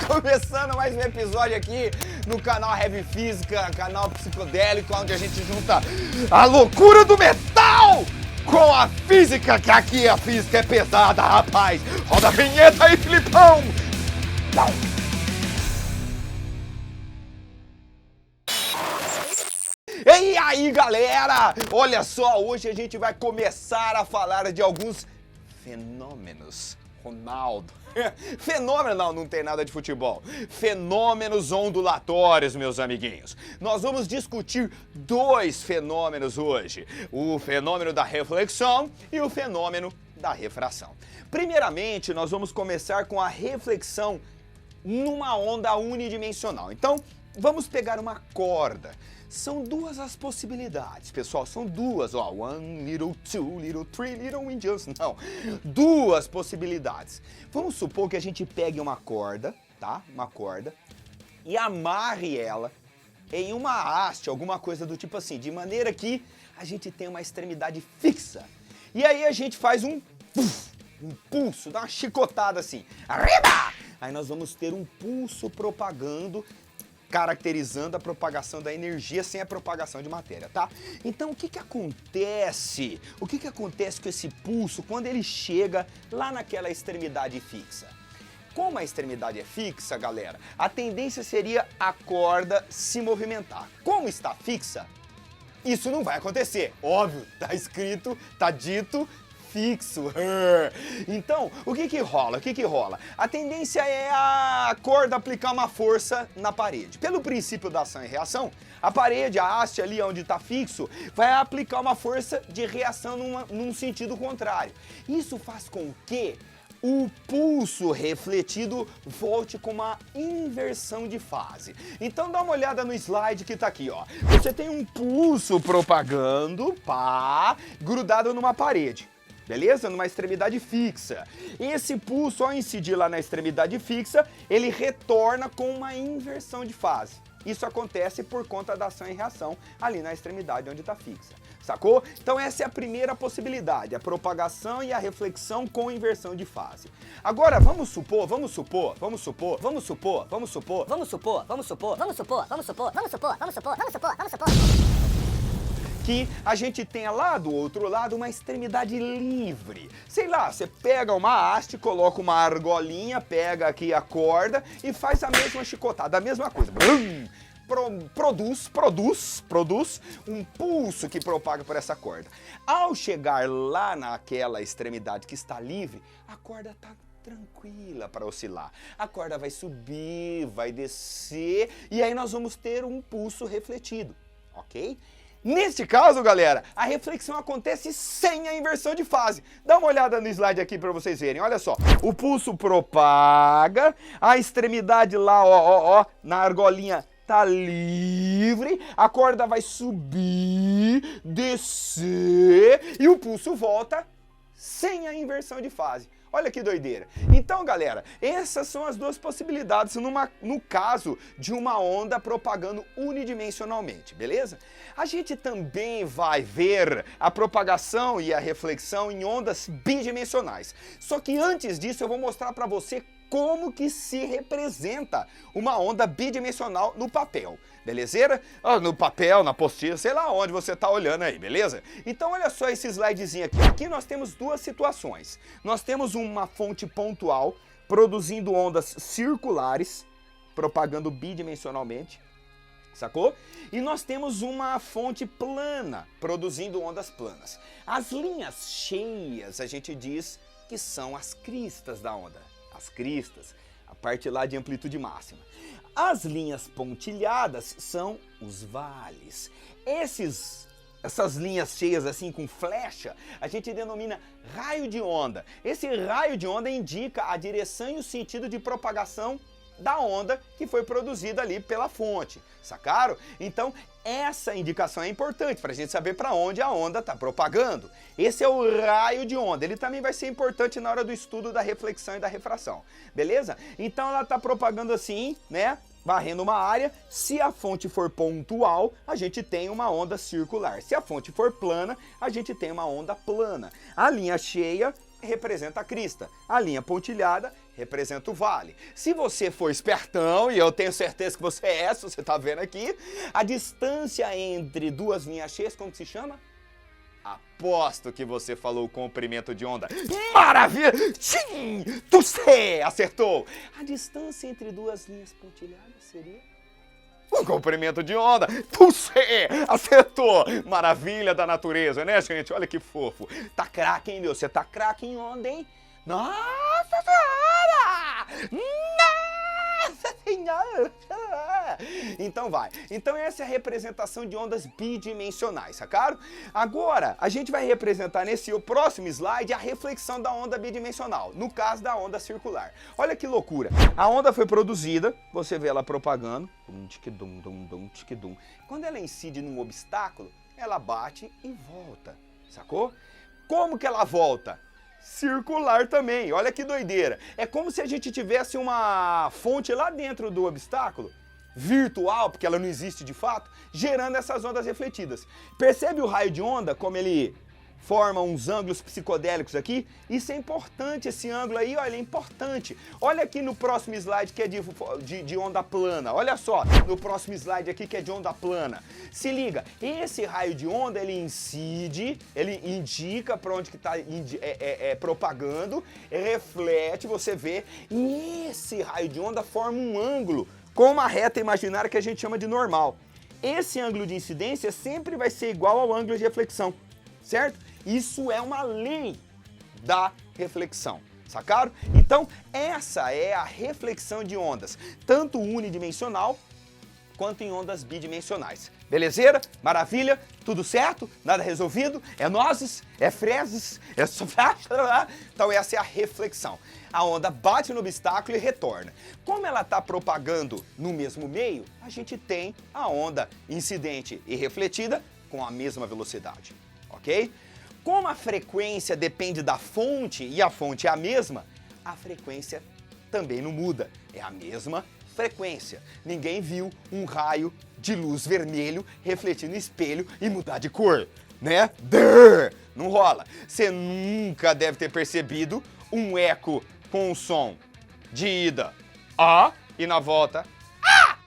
Começando mais um episódio aqui no canal Heavy Física, canal psicodélico, onde a gente junta a loucura do metal com a física, que aqui a física é pesada, rapaz. Roda a vinheta aí, Filipão! E aí, galera? Olha só, hoje a gente vai começar a falar de alguns fenômenos. Ronaldo. Fenômeno, não tem nada de futebol. Fenômenos ondulatórios, meus amiguinhos. Nós vamos discutir dois fenômenos hoje. O fenômeno da reflexão e o fenômeno da refração. Primeiramente, nós vamos começar com a reflexão numa onda unidimensional. Então, vamos pegar uma corda. São duas as possibilidades, pessoal, são duas, ó, one little, two little, three little angels, não, duas possibilidades. Vamos supor que a gente pegue uma corda, tá, uma corda, e amarre ela em uma haste, alguma coisa do tipo assim, de maneira que a gente tem uma extremidade fixa. E aí a gente faz um pulso, dá uma chicotada assim, arriba! Aí nós vamos ter um pulso propagando, caracterizando a propagação da energia sem a propagação de matéria, tá? Então, o que acontece? O que acontece com esse pulso quando ele chega lá naquela extremidade fixa? Como a extremidade é fixa, galera, a tendência seria a corda se movimentar. Como está fixa, isso não vai acontecer. Óbvio, tá escrito, tá dito, fixo. Então, o que rola? A tendência é a corda aplicar uma força na parede. Pelo princípio da ação e reação, a parede, a haste ali onde está fixo, vai aplicar uma força de reação num sentido contrário. Isso faz com que o pulso refletido volte com uma inversão de fase. Então dá uma olhada no slide que tá aqui, ó. Você tem um pulso propagando, grudado numa parede. Beleza? Numa extremidade fixa. Esse pulso, ao incidir lá na extremidade fixa, ele retorna com uma inversão de fase. Isso acontece por conta da ação e reação ali na extremidade onde está fixa. Sacou? Então essa é a primeira possibilidade, a propagação e a reflexão com inversão de fase. Agora, vamos supor que a gente tenha lá do outro lado uma extremidade livre. Sei lá, você pega uma haste, coloca uma argolinha, pega aqui a corda e faz a mesma chicotada, a mesma coisa. Produz um pulso que propaga por essa corda. Ao chegar lá naquela extremidade que está livre, a corda está tranquila para oscilar. A corda vai subir, vai descer e aí nós vamos ter um pulso refletido, ok? Neste caso, galera, a reflexão acontece sem a inversão de fase. Dá uma olhada no slide aqui para vocês verem. Olha só, o pulso propaga, a extremidade lá, ó, na argolinha tá livre, a corda vai subir, descer e o pulso volta sem a inversão de fase. Olha que doideira. Então, galera, essas são as duas possibilidades no caso de uma onda propagando unidimensionalmente, beleza? A gente também vai ver a propagação e a reflexão em ondas bidimensionais. Só que antes disso eu vou mostrar para você como que se representa uma onda bidimensional no papel, belezeira? No papel, na apostila, sei lá onde você tá olhando aí, beleza? Então olha só esse slidezinho aqui. Aqui nós temos duas situações. Nós temos uma fonte pontual produzindo ondas circulares, propagando bidimensionalmente, sacou? E nós temos uma fonte plana, produzindo ondas planas. As linhas cheias, a gente diz que são as cristas da onda. As cristas, a parte lá de amplitude máxima. As linhas pontilhadas são os vales. Essas linhas cheias assim com flecha, a gente denomina raio de onda. Esse raio de onda indica a direção e o sentido de propagação da onda que foi produzida ali pela fonte, sacaram? Então essa indicação é importante para a gente saber para onde a onda está propagando. Esse é o raio de onda, ele também vai ser importante na hora do estudo da reflexão e da refração, beleza? Então ela está propagando assim, né? varrendo uma área. Se a fonte for pontual, a gente tem uma onda circular. Se a fonte for plana, a gente tem uma onda plana. A linha cheia representa a crista. A linha pontilhada representa o vale. Se você for espertão, e eu tenho certeza que você é, se você está vendo aqui, a distância entre duas linhas cheias, como que se chama? Aposto que você falou o comprimento de onda. Maravilha! Sim! Você acertou! A distância entre duas linhas pontilhadas seria o comprimento de onda. Você acertou! Maravilha da natureza, né, gente? Olha que fofo. Tá craque, hein, meu? Você tá craque em onda, hein? Nossa Senhora! Nossa Senhora! Então vai. Então essa é a representação de ondas bidimensionais, sacaram? Agora, a gente vai representar nesse próximo slide a reflexão da onda bidimensional, no caso da onda circular. Olha que loucura. A onda foi produzida, você vê ela propagando, tic-dum. Quando ela incide num obstáculo, ela bate e volta, sacou? Como que ela volta? Circular também, olha que doideira. É como se a gente tivesse uma fonte lá dentro do obstáculo, virtual, porque ela não existe de fato, gerando essas ondas refletidas. Percebe o raio de onda, como ele forma uns ângulos psicodélicos aqui? Isso é importante, esse ângulo aí, olha, é importante. Olha aqui no próximo slide que é de onda plana, olha só, no próximo slide aqui que é de onda plana. Se liga, esse raio de onda, ele incide, ele indica para onde que está propagando, reflete, você vê, e esse raio de onda forma um ângulo com uma reta imaginária que a gente chama de normal. Esse ângulo de incidência sempre vai ser igual ao ângulo de reflexão, certo? Isso é uma lei da reflexão, sacaram? Então, essa é a reflexão de ondas, tanto unidimensional quanto em ondas bidimensionais. Belezeira? Maravilha? Tudo certo? Nada resolvido? É nozes? É frezes? É sofá? Então essa é a reflexão. A onda bate no obstáculo e retorna. Como ela está propagando no mesmo meio, a gente tem a onda incidente e refletida com a mesma velocidade, ok? Como a frequência depende da fonte e a fonte é a mesma, a frequência também não muda, é a mesma frequência. Ninguém viu um raio de luz vermelho refletir no espelho e mudar de cor, né? Não rola. Você nunca deve ter percebido um eco com o som de ida A e na volta A.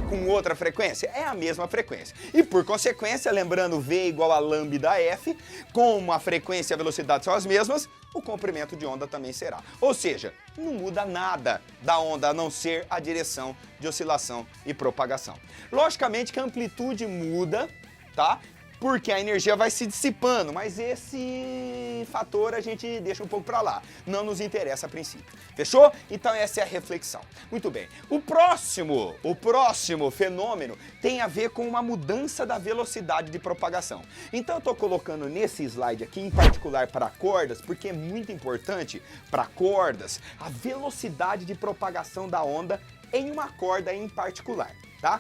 Com outra frequência? É a mesma frequência. E por consequência, lembrando V igual a lambda F, como a frequência e a velocidade são as mesmas, o comprimento de onda também será. Ou seja, não muda nada da onda a não ser a direção de oscilação e propagação. Logicamente que a amplitude muda, tá? Porque a energia vai se dissipando, mas esse fator a gente deixa um pouco para lá, não nos interessa a princípio. Fechou? Então essa é a reflexão. Muito bem. O próximo fenômeno tem a ver com uma mudança da velocidade de propagação. Então eu estou colocando nesse slide aqui, em particular para cordas, porque é muito importante para cordas a velocidade de propagação da onda em uma corda em particular, tá?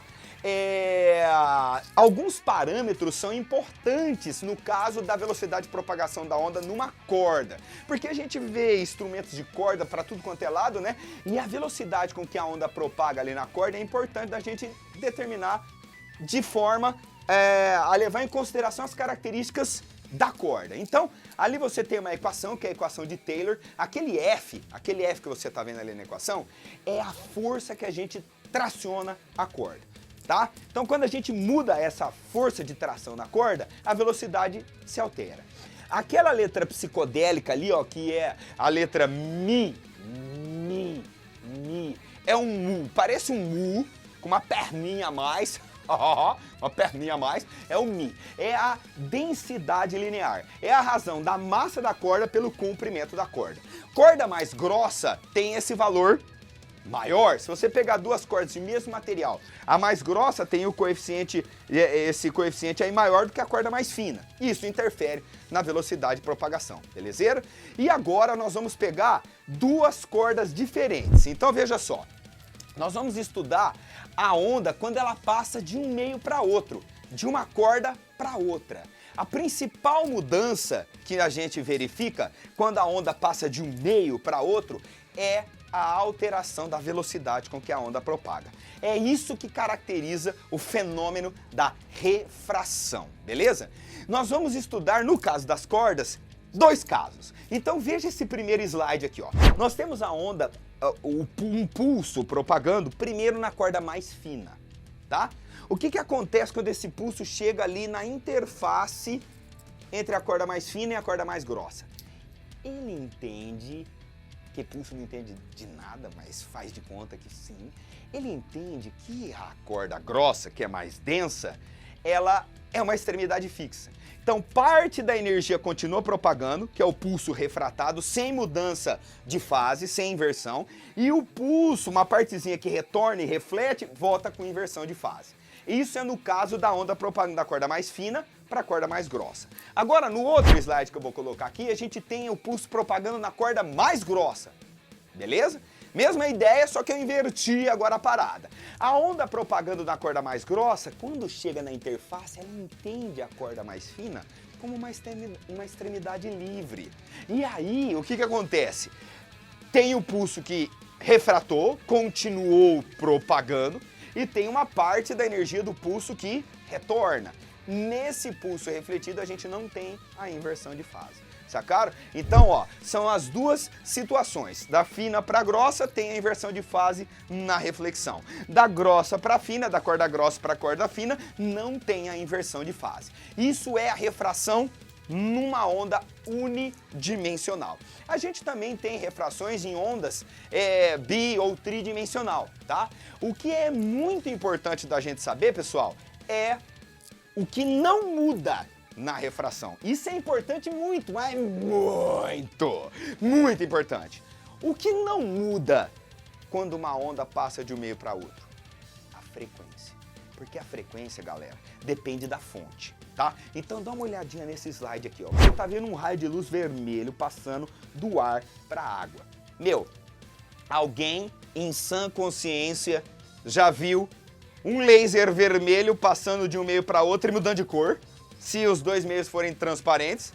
Alguns parâmetros são importantes no caso da velocidade de propagação da onda numa corda, porque a gente vê instrumentos de corda para tudo quanto é lado, né? E a velocidade com que a onda propaga ali na corda é importante da gente determinar de forma a levar em consideração as características da corda. Então, ali você tem uma equação, que é a equação de Taylor. Aquele F que você está vendo ali na equação, é a força que a gente traciona a corda. Tá? Então, quando a gente muda essa força de tração na corda, a velocidade se altera. Aquela letra psicodélica ali, ó, que é a letra Mi, é um mu, parece um mu, com uma perninha a mais, uma perninha a mais, é o Mi. É a densidade linear, é a razão da massa da corda pelo comprimento da corda. Corda mais grossa tem esse valor maior. Se você pegar duas cordas de mesmo material, a mais grossa tem o coeficiente, esse coeficiente aí maior do que a corda mais fina. Isso interfere na velocidade de propagação, belezeira? E agora nós vamos pegar duas cordas diferentes. Então veja só, nós vamos estudar a onda quando ela passa de um meio para outro, de uma corda para outra. A principal mudança que a gente verifica quando a onda passa de um meio para outro é a alteração da velocidade com que a onda propaga. É isso que caracteriza o fenômeno da refração, beleza? Nós vamos estudar, no caso das cordas, dois casos. Então veja esse primeiro slide aqui, ó. Nós temos a onda, um pulso propagando primeiro na corda mais fina, tá? O que acontece quando esse pulso chega ali na interface entre a corda mais fina e a corda mais grossa? Ele entende, que pulso não entende de nada, mas faz de conta que sim. Ele entende que a corda grossa, que é mais densa, ela é uma extremidade fixa. Então parte da energia continua propagando, que é o pulso refratado, sem mudança de fase, sem inversão, e o pulso, uma partezinha que retorna e reflete, volta com inversão de fase. Isso é no caso da onda propagando da corda mais fina para a corda mais grossa. Agora, no outro slide que eu vou colocar aqui, a gente tem o pulso propagando na corda mais grossa, beleza? Mesma ideia, só que eu inverti agora a parada. A onda propagando na corda mais grossa, quando chega na interface, ela entende a corda mais fina como uma extremidade livre. E aí, o que acontece? Tem o pulso que refratou, continuou propagando, e tem uma parte da energia do pulso que retorna. Nesse pulso refletido, a gente não tem a inversão de fase. Sacaram? Então, ó, são as duas situações. Da fina para grossa tem a inversão de fase na reflexão. Da grossa para fina, da corda grossa para corda fina, não tem a inversão de fase. Isso é a refração numa onda unidimensional. A gente também tem refrações em ondas bi ou tridimensional, tá? O que é muito importante da gente saber, pessoal, é o que não muda na refração. Isso é importante muito, mas muito importante. O que não muda quando uma onda passa de um meio para outro? A frequência. Porque a frequência, galera, depende da fonte, tá? Então dá uma olhadinha nesse slide aqui, ó. Você tá vendo um raio de luz vermelho passando do ar para a água. Meu, alguém em sã consciência já viu um laser vermelho passando de um meio para outro e mudando de cor? Se os dois meios forem transparentes,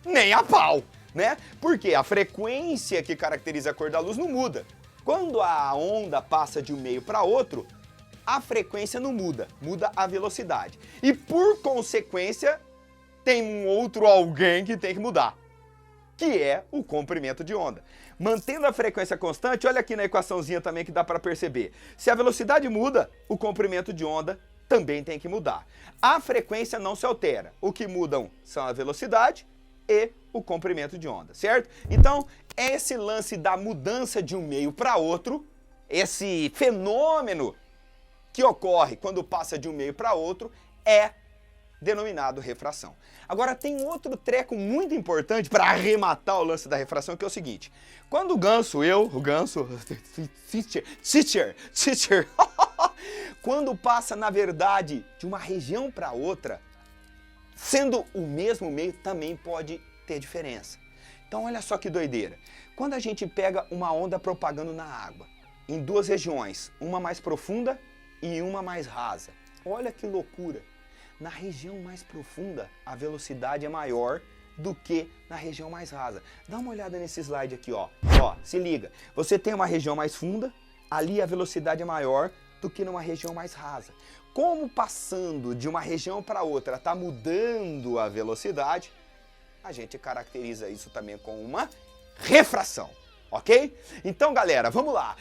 nem a pau, né? Porque a frequência que caracteriza a cor da luz não muda. Quando a onda passa de um meio para outro, a frequência não muda, muda a velocidade. E por consequência, tem um outro alguém que tem que mudar, que é o comprimento de onda. Mantendo a frequência constante, olha aqui na equaçãozinha também que dá para perceber. Se a velocidade muda, o comprimento de onda também tem que mudar. A frequência não se altera. O que mudam são a velocidade e o comprimento de onda, certo? Então, esse lance da mudança de um meio para outro, esse fenômeno que ocorre quando passa de um meio para outro, é denominado refração. Agora, tem outro treco muito importante para arrematar o lance da refração, que é o seguinte. Quando o ganso, teacher, quando passa, na verdade, de uma região para outra, sendo o mesmo meio, também pode ter diferença. Então, olha só que doideira. Quando a gente pega uma onda propagando na água, em duas regiões, uma mais profunda e uma mais rasa, olha que loucura. Na região mais profunda, a velocidade é maior do que na região mais rasa. Dá uma olhada nesse slide aqui, ó. Ó, se liga. Você tem uma região mais funda, ali a velocidade é maior do que numa região mais rasa. Como passando de uma região para outra está mudando a velocidade, a gente caracteriza isso também com uma refração, ok? Então, galera, vamos lá.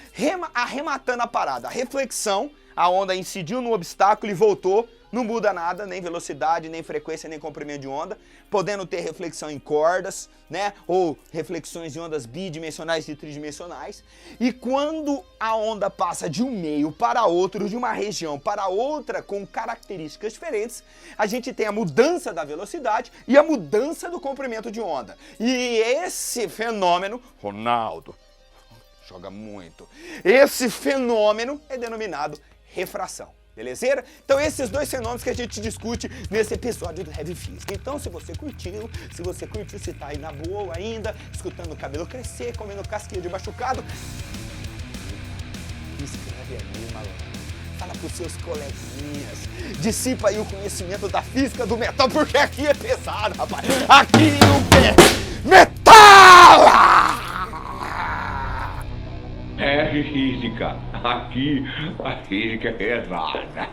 Arrematando a parada, a reflexão, a onda incidiu no obstáculo e voltou. Não muda nada, nem velocidade, nem frequência, nem comprimento de onda, podendo ter reflexão em cordas, né? Ou reflexões em ondas bidimensionais e tridimensionais. E quando a onda passa de um meio para outro, de uma região para outra, com características diferentes, a gente tem a mudança da velocidade e a mudança do comprimento de onda. E esse fenômeno, Ronaldo, joga muito, esse fenômeno é denominado refração. Belezeira? Então esses dois fenômenos que a gente discute nesse episódio do Heavy Física. Então se você curtiu, se tá aí na boa ainda, escutando o cabelo crescer, comendo casquinha de machucado, inscreve aí, malandro. Fala com os seus coleguinhas. Dissipa aí o conhecimento da física do metal, porque aqui é pesado, rapaz. Aqui o pé. Metal! É física. Aqui a física é pesada.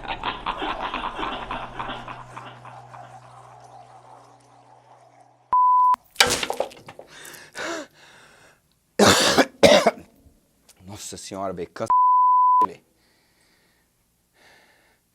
Nossa senhora, velho, cansa, velho.